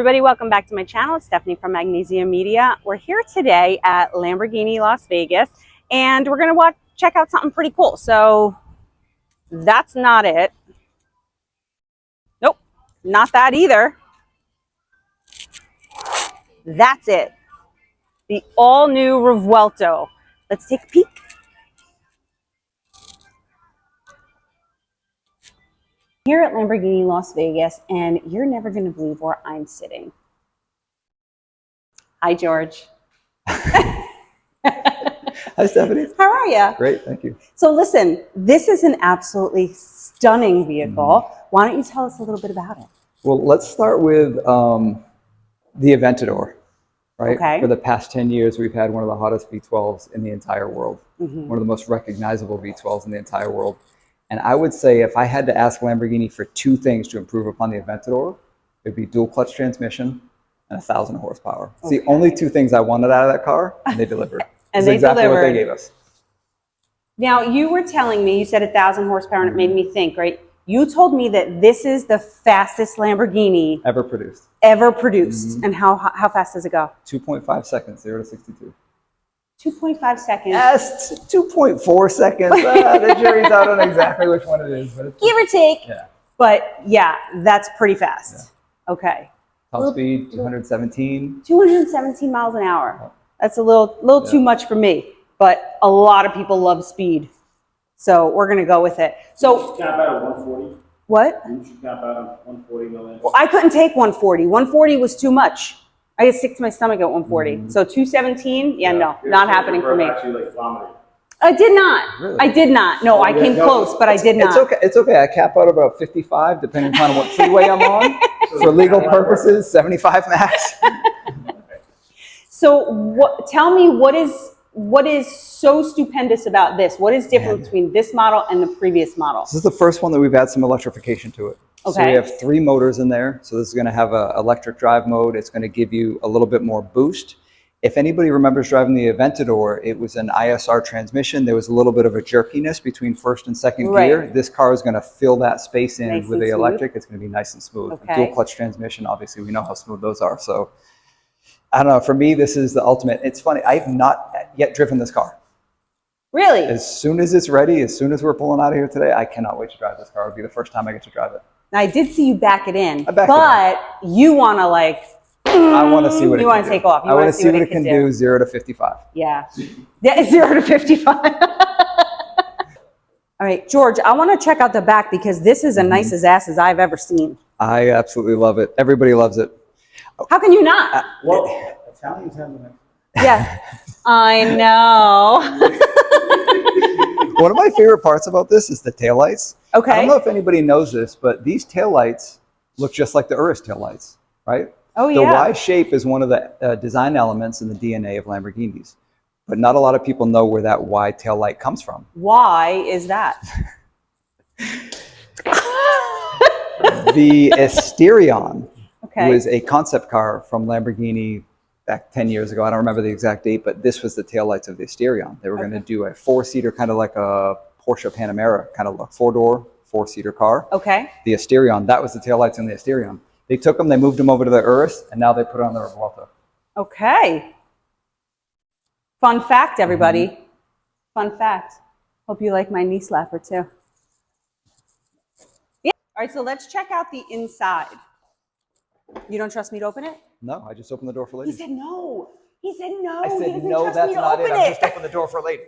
everybody, welcome back to my channel. It's Stephanie from Magnesium Media. We're here today at Lamborghini Las Vegas and we're gonna check out something pretty cool. So that's not it. Nope, not that either. That's it. The all new Revuelto. Let's take a peek. Here at Lamborghini Las Vegas, and you're never gonna believe where I'm sitting. Hi, George. Hi, Stephanie. How are you? Great, thank you. So listen, this is an absolutely stunning vehicle. Why don't you tell us a little bit about it? Well, let's start with the Aventador, right? Okay. For the past 10 years, we've had one of the hottest V12s in the entire world, one of the most recognizable V12s in the entire world. And I would say if I had to ask Lamborghini for two things to improve upon the Aventador, it'd be dual clutch transmission and 1,000 horsepower. It's the only two things I wanted out of that car, and they delivered. And they exactly delivered. What they gave us. Now, you were telling me, you said 1,000 horsepower, and it made me think, right? You told me that this is the fastest Lamborghini Ever produced. And how fast does it go? 2.5 seconds, 0 to 62. 2.5 seconds. Yes, 2.4 seconds. The jury's out on exactly which one it is. But it's, give or take. Yeah. But yeah, that's pretty fast. Yeah. Okay. Top speed, 217. 217 miles an hour. That's a little too much for me, but a lot of people love speed. So we're going to go with it. So cap out at 140. What? You should cap out at 140 million. Well, I couldn't take 140. 140 was too much. I get sick to my stomach at 140. So 217, no, not happening for me. Actually, like vomiting. I did not. Really? I did not. No, I came close, but I did not. It's okay. It's okay. I cap out about 55, depending upon what freeway I'm on. For legal purposes, 75 max. So tell me what is so stupendous about this? What is different between this model and the previous model? This is the first one that we've had some electrification to it. Okay. So we have 3 motors in there. So this is going to have an electric drive mode. It's going to give you a little bit more boost. If anybody remembers driving the Aventador, it was an ISR transmission. There was a little bit of a jerkiness between first and second gear. This car is going to fill that space in with the electric. It's going to be nice and smooth. Okay. Dual clutch transmission, obviously, we know how smooth those are. So I don't know. For me, this is the ultimate. It's funny. I've not yet driven this car. Really? As soon as it's ready, as soon as we're pulling out of here today, I cannot wait to drive this car. It'll be the first time I get to drive it. Now, I did see you back it in, but you want to I want to see what it can do. You want to take off. I want to see what it can do 0 to 55. Yeah. Yeah, 0 to 55. All right, George, I want to check out the back because this is the nicest ass as I've ever seen. I absolutely love it. Everybody loves it. How can you not? Well, Italians have the next. Yeah, I know. One of my favorite parts about this is the taillights. Okay. I don't know if anybody knows this, but these taillights look just like the Urus taillights, right? Oh, yeah. The Y shape is one of the design elements in the DNA of Lamborghinis, but not a lot of people know where that Y taillight comes from. Why is that? The Asterion Okay. was a concept car from Lamborghini back 10 years ago. I don't remember the exact date, but this was the taillights of the Asterion. They were going to do a 4-seater, kind of like a Porsche Panamera, kind of a 4-door, 4-seater car. Okay. The Asterion, that was the taillights in the Asterion. They took them, they moved them over to the Urus, and now they put it on the Revuelto. Okay. Fun fact, everybody. Fun fact. Hope you like my knee slapper too. Yeah. All right, so let's check out the inside. You don't trust me to open it? No, I just opened the door for He ladies. said no. He said no. I He said, doesn't no, trust that's me to not it. open I just opened the door for a lady.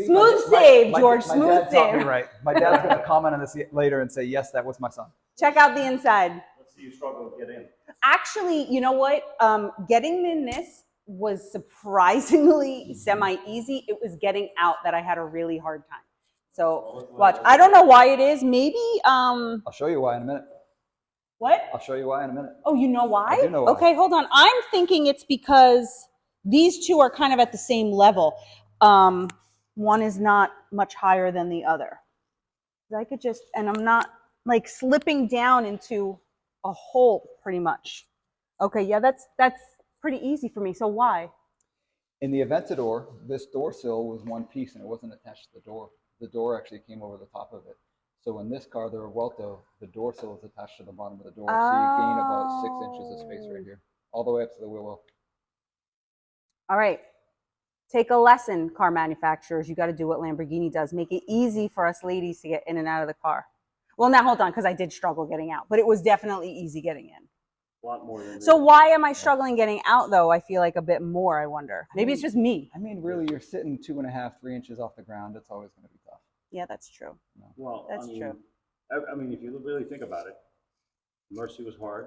Smooth save, George. Smooth dad taught me save. right. My dad's going to comment on this later and say, yes, that was my son. Check out the inside. Let's see you struggle to get in. Actually, you know what? Getting in this was surprisingly semi-easy. It was getting out that I had a really hard time. So watch. I don't know why it is. Maybe. I'll show you why in a minute. What? I'll show you why in a minute. Oh, you know why? I do know why. Okay, hold on. I'm thinking it's because these two are kind of at the same level. One is not much higher than the other. I could just, and I'm not like slipping down into a hole pretty much. Okay, yeah, that's pretty easy for me. So why? In the Aventador, this door sill was one piece and it wasn't attached to the door. The door actually came over the top of it. So in this car, the Revuelto, the door sill is attached to the bottom of the door, so you gain about 6 inches of space right here, all the way up to the wheel well. All right. Take a lesson, car manufacturers. You got to do what Lamborghini does. Make it easy for us ladies to get in and out of the car. Well, now hold on, because I did struggle getting out, but it was definitely easy getting in. A lot more than So why am I struggling getting out, though? I feel like a bit more, I wonder. Maybe it's just me. I mean, really, you're sitting 2.5, 3 inches off the ground. It's always going to be tough. Yeah, that's true. Well, That's true. I mean, if you really think about it, Mercy was hard.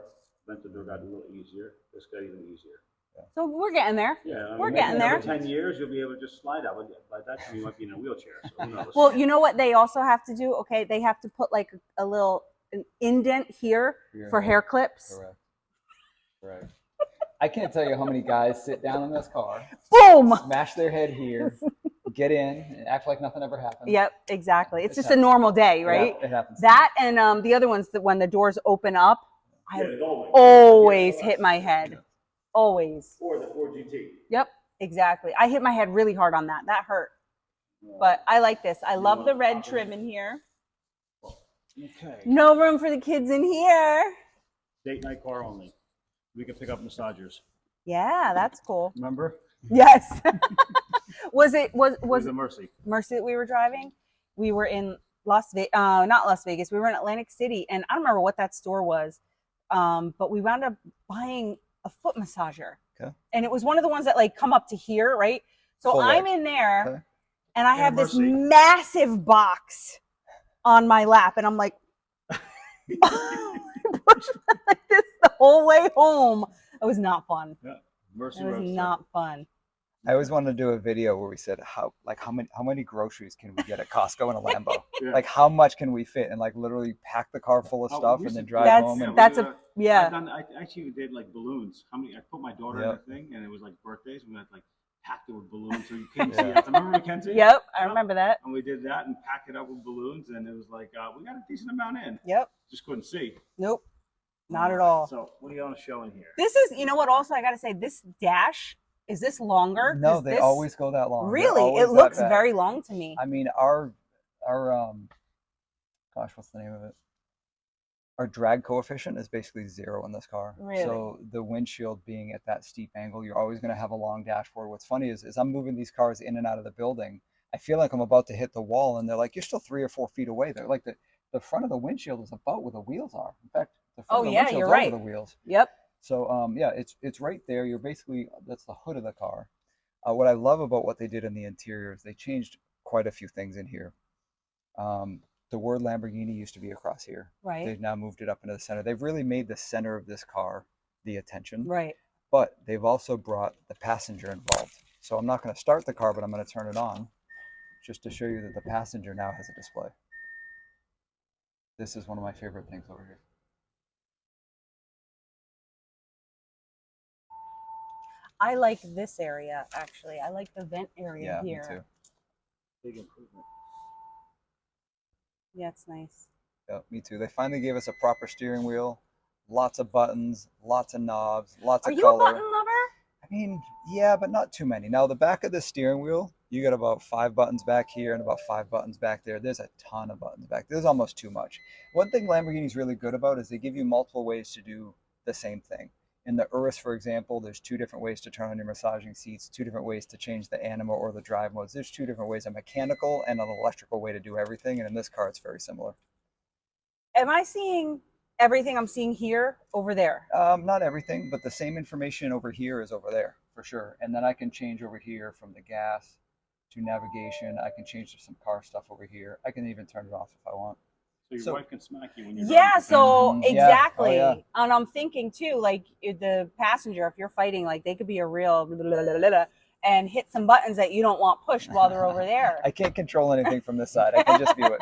Aventador got a little easier. This got even easier. So we're getting there. Yeah, We're getting there. In 10 years, you'll be able to just slide out. By that time, you might be in a wheelchair. So who knows? Well, you know what they also have to do? Okay, they have to put like a little an indent here for hair clips. Correct. Right. I can't tell you how many guys sit down in this car, Boom! smash their head here, get in, and act like nothing ever happened. Yep, exactly. It's just a normal day, right? It happens. That and the other ones that when the doors open up, I Yeah, always hit my head. Always. Or the Ford GT. Yep, exactly. I hit my head really hard on that. That hurt. But I like this. I love the red trim in here. Okay. No room for the kids in here. Date night car only. We can pick up massagers. Yeah, that's cool. Remember? Yes. was It was a Mercy. Mercy that we were driving? We were in not Las Vegas. We were in Atlantic City, and I don't remember what that store was. But we wound up buying a foot massager. Okay. And it was one of the ones that like come up to here, right? So Full I'm leg. in there, Okay. and I Yeah, have this Mercy. massive box on my lap, and I'm like, push like this the whole way home. It was not fun. Yeah. Mercy It was Roadster. not fun. I always wanted to do a video where we said how many groceries can we get at Costco in a Lambo? Yeah. Like how much can we fit and like literally pack the car full of Oh, stuff we and then used to- drive That's- home. And that's a- yeah. I actually did like balloons. I put my daughter in a thing, and it was like birthdays. We had like packed it with balloons so you couldn't see it. Remember Mackenzie? Yep, I remember that. And we did that and packed it up with balloons, and it was like we got a decent amount in. Yep. Just couldn't see. Nope. Not at all. So what are you on to show in here? This is, you know what? Also, I got to say, this dash is this longer? no, 'Cause they this- always go that long. They're Really, always it that looks bad. very long to me. I mean, our gosh, what's the name of it? Our drag coefficient is basically 0 in this car. Really? So the windshield being at that steep angle, you're always going to have a long dashboard. What's funny is I'm moving these cars in and out of the building. I feel like I'm about to hit the wall, and they're like, "You're still 3 or 4 feet away." They're like the front of the windshield is about where the wheels are. In fact, the front Oh, of the yeah, windshield's you're over right. the wheels. Yep. So yeah, it's right there. You're basically that's the hood of the car. What I love about what they did in the interior is they changed quite a few things in here. The word Lamborghini used to be across here. Right. They've now moved it up into the center. They've really made the center of this car the attention. Right. But they've also brought the passenger involved. So I'm not going to start the car, but I'm going to turn it on just to show you that the passenger now has a display. This is one of my favorite things over here. I like this area, actually. I like the vent area Yeah, here. me too. Big improvement. Yeah, it's nice. Yeah, me too. They finally gave us a proper steering wheel, lots of buttons, lots of knobs, lots Are of you color. a button lover? I mean, yeah, but not too many. Now, the back of the steering wheel, you got about 5 buttons back here and about 5 buttons back there. There's a ton of buttons back there. There's almost too much. One thing Lamborghini's really good about is they give you multiple ways to do the same thing. In the Urus, for example, there's 2 different ways to turn on your massaging seats, 2 different ways to change the anima or the drive modes. There's 2 different ways, a mechanical and an electrical way to do everything. And in this car, it's very similar. Am I seeing everything I'm seeing here over there? Not everything, but the same information over here is over there for sure. And then I can change over here from the gas to navigation. I can change to some car stuff over here. I can even turn it off if I want. So your So- wife can smack you when you're Yeah, driving. so Yeah. exactly. Oh, yeah. And I'm thinking too, like the passenger, if you're fighting, like they could be a real blah, blah, blah, blah, blah, and hit some buttons that you don't want pushed while they're over there. I can't control anything from this side. I can just view it.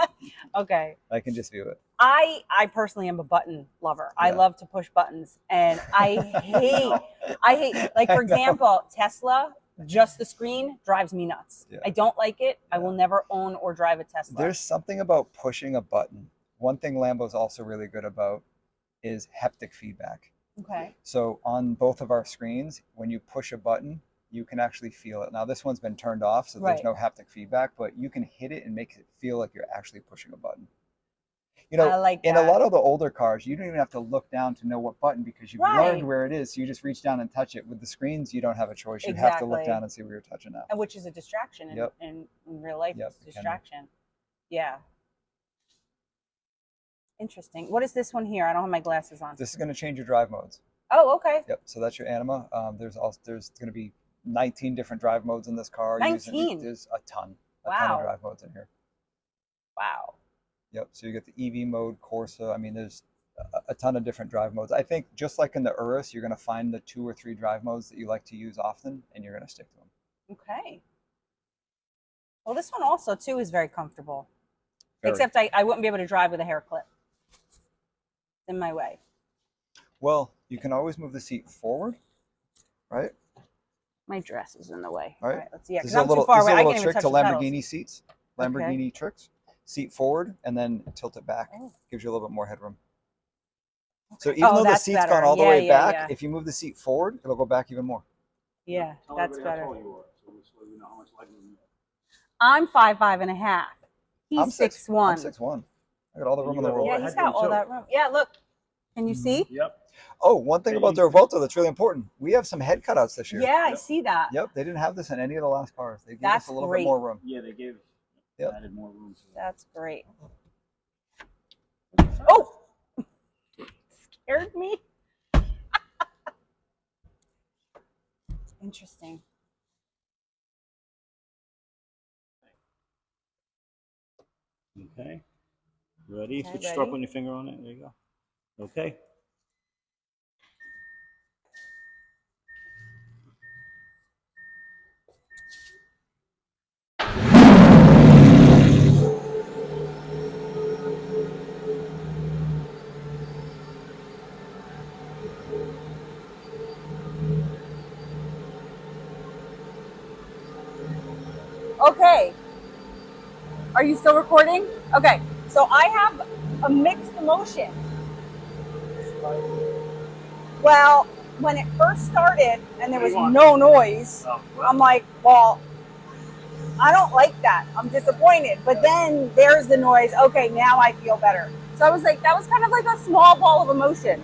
Okay. I can just view it. I personally am a button lover. I Yeah. love to push buttons, and I hate like, I for know. example, Tesla, just the screen drives me nuts. Yeah. I don't like it. I Yeah. will never own or drive a Tesla. There's something about pushing a button. One thing Lambo's also really good about is haptic feedback. Okay. So on both of our screens, when you push a button, you can actually feel it. Now this one's been turned off, so there's Right. no haptic feedback, but you can hit it and make it feel like you're actually pushing a button. You know, I like in a that. lot of the older cars, you don't even have to look down to know what button because you've Right. learned where it is. So you just reach down and touch it. With the screens, you don't have a choice. You have to look Exactly. down and see where you're touching now. And which is a distraction Yep. in real life. Yep, It's a it can be. distraction. Yeah. Interesting. What is this one here? I don't have my glasses on. This is going to change your drive modes. Oh, okay. Yep. So that's your Anima. There's going to be 19 different drive modes in this car. 19? There's a ton Wow. of drive modes in here. Wow. Yep. So you get the EV mode, Corsa. I mean, there's a ton of different drive modes. I think just like in the Urus, you're going to find the 2 or 3 drive modes that you like to use often, and you're going to stick to them. Okay. Well, this one also too is very comfortable. Very. Except I wouldn't be able to drive with a hair clip. It's in my way. Well, you can always move the seat forward, right? My dress is in the way. All right. All right, let's see. Yeah, This because is I'm too far away. I a little can't even trick touch to the pedals. Lamborghini seats. Lamborghini tricks. Seat forward and then tilt it back. Oh. Gives you a little bit more headroom. Okay. So even though the seat's better. gone all the Yeah, way yeah, back, yeah. if you move the seat forward, it'll go back even more. Yeah, Tell that's everybody better. how tall you are, so we know how much legroom you have. I'm 5'5.5". He's I'm 6'1". I'm 6'1". I got all the room in the world. Yeah, he's got all that room. Yeah, look. Can you see? Yep. Oh, one thing about the Revuelto that's really important. We have some head cutouts this year. Yeah, I see that. Yep, they didn't have this in any of the last cars. They gave That's us a little great. bit more room. Yeah, they gave Yep. added more room to that. That's great. Oh! Scared me. Interesting. Okay. Ready? Okay, Put your ready. stroke on your finger on it. There you go. Okay. Okay. Are you still recording? Okay. So I have a mixed emotion. Well, when it first started and there was no noise, I'm like, well, I don't like that. I'm disappointed. But then there's the noise. Okay, now I feel better. So I was like, that was kind of like a small ball of emotion.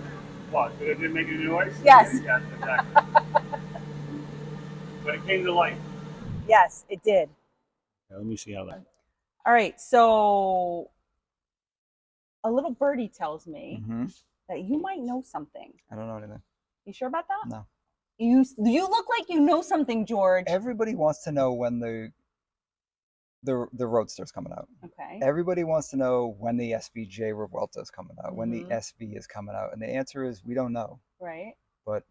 What? It didn't make any noise? Yes. Yeah, exactly. But it came to life. Yes, it did. Yeah, let me see how that. All right. So a little birdie tells me that you might know something. I don't know anything. You sure about that? No. You look like you know something, George. Everybody wants to know when the Roadster's coming out. Okay. Everybody wants to know when the SVJ Revuelto is coming out, when the Mhm. SV is coming out, and the answer is we don't know, Right. but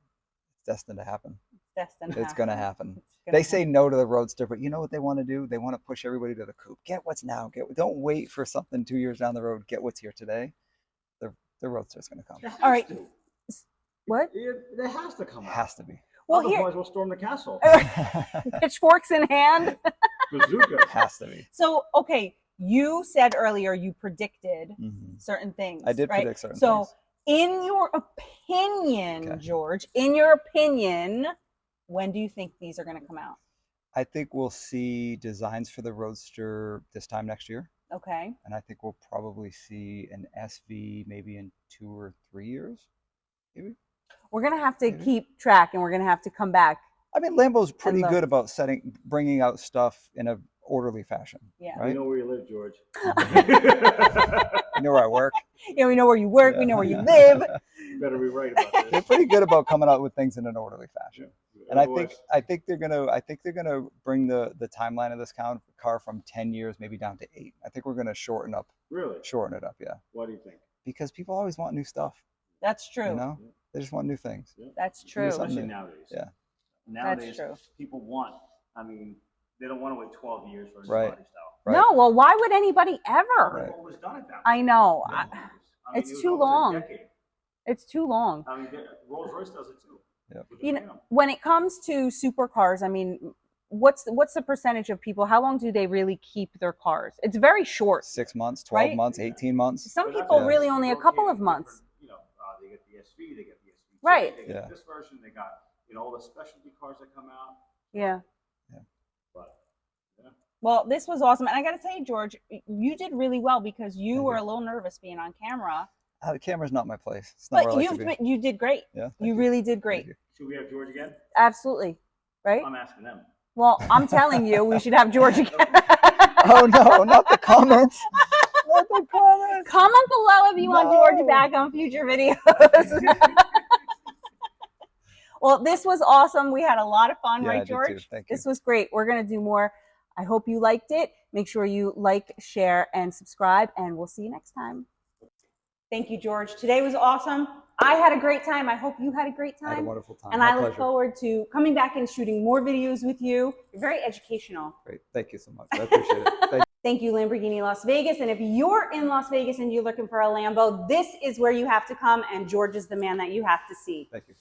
it's destined to happen. Destined. It's going to happen. It's gonna They say no to the Roadster, but you know what they want to do? They want to push everybody to the coupe. Get what's now. Don't wait for something 2 years down the road. Get what's here today. The Roadster's going to come. All right. What? It has to come It out. has to be. Well, Otherwise, we'll storm the castle. pitchforks in hand. Bazooka. Has to be. So, okay, you said earlier you predicted certain things. I did right? predict certain So, things. in your opinion, Okay. George, in your opinion, when do you think these are going to come out? I think we'll see designs for the Roadster this time next year. Okay. And I think we'll probably see an SV maybe in 2 or 3 years. Maybe. We're going to have to Maybe. keep track and we're going to have to come back. I mean, Lambo's pretty look. good about bringing out stuff in a orderly fashion. Yeah. Right? We know where you live, George. You know where I work. Yeah, we know where you work. Yeah. We know where you live. You better be right about this. They're pretty good about coming out with things in an orderly fashion. And Otherwise- I think they're gonna bring the timeline of this car from 10 years maybe down to 8. I think we're gonna shorten it up. Yeah. What do you think? Because people always want new stuff. That's true. You know, they just want new things. Yeah. That's true. something Especially new. nowadays. Yeah. Nowadays, true. people want. I mean, they don't want to wait 12 years for a new Right. body style. Right. No, well, why would anybody ever? Right. They've always done it that way. I know. Yeah. It's it was too almost a long. decade. It's too long. I mean, Rolls Royce does it too. Yep. With the You know, Phantom. when it comes to supercars, I mean, what's the percentage of people? How long do they really keep their cars? It's very short. 6 months, 12 Right? months, 18 months. Some But that's people Yeah. really only a couple of rotating months. different, You know, they get the SV, they get the SV. Right. They get Yeah. this version. They got all the specialty cars that come out. Yeah. But Well, this was awesome. And I got to tell you, George, you did really well because you Thank were you. a little nervous being on camera. The camera's not my place. It's not But where I like to be. you did great. Yeah, You really did great. Should we have George again? Absolutely. Right? I'm asking them. Well, I'm telling you, we should have George again. Oh no, not the comments. Not the comments. Comment below if you want George back on future videos. Well, this was awesome. We had a lot of fun, Yeah, right, I did too. George? Thank you. This was great. We're going to do more. I hope you liked it. Make sure you like, share, and subscribe, and we'll see you next time. Thank you, George. Today was awesome. I had a great time. I hope you had a great time. I had a wonderful time. And My I look pleasure. forward to coming back and shooting more videos with you. You're very educational. Great. Thank you so much. I appreciate it. Thank you, Lamborghini Las Vegas. And if you're in Las Vegas and you're looking for a Lambo, this is where you have to come, and George is the man that you have to see. Thank you.